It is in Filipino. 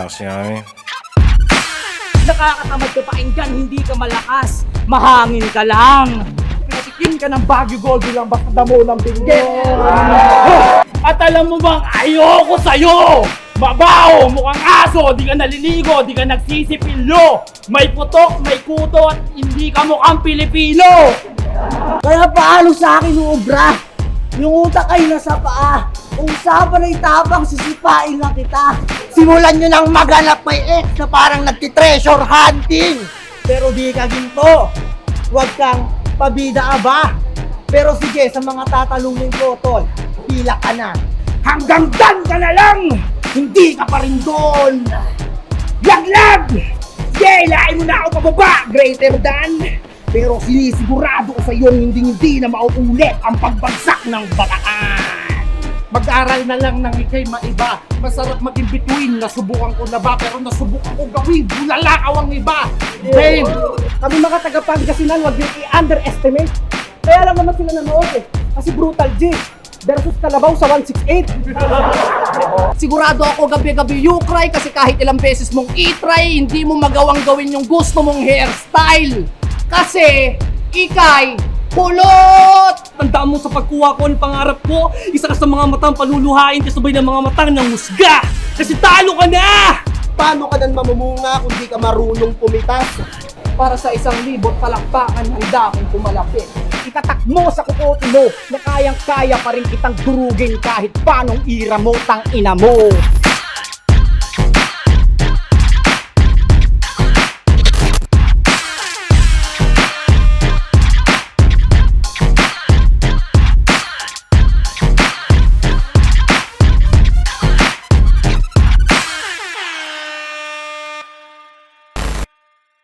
kasi namin. Nakakatamad ka pakinggan, hindi ka malakas. Mahangin ka lang. Pinatikim ka ng Baguio Gold lang basta damo ng binggit. At alam mo bang ayoko sa'yo! Mabaho! Mukhang aso! Di ka naliligo! Di ka nagsisipilyo! May putok, may kuto at hindi ka mukhang Pilipino! Kaya paano sa akin uubra? Yung utak ay nasa paa. Kung usapan ay tapang, sisipain lang kita. Simulan nyo nang maghanap may ex na parang nagti-treasure hunting. Pero di ka ginto. Huwag kang pabida aba. Pero sige, sa mga tatalunin ko, tol, pila ka na. Hanggang dan ka na lang! Hindi ka pa rin doon! Laglag! Sige, ilain mo na ako pababa! Greater than! Pero sinisigurado ko sa iyo hindi na mauulit ang pagbagsak ng Bataan! Mag-aral na lang ng ikay maiba. Masarap maging bituin. Nasubukan ko na ba? Pero nasubukan ko gawin. Bulalakaw ang iba. Dave! Kami mga taga-Pangasinan, huwag yung i-underestimate. Kaya lang naman sila nanood eh. Kasi Brutal G versus Kalabaw sa 168. Sigurado ako gabi-gabi you cry kasi kahit ilang beses mong i-try, hindi mo magawang gawin yung gusto mong hairstyle. Kasi, ikay, pulot! Tandaan mo sa pagkuha ko ng pangarap ko, isa ka sa mga matang paluluhain kasabay ng mga matang ng husga. Kasi talo ka na! Paano ka nang mamumunga kung di ka marunong pumitas? Para sa 1,000 palakpakan, handa akong pumalapit. Itatak mo sa kukote mo na kayang-kaya pa rin kitang durugin kahit paanong ira mo tang ina mo.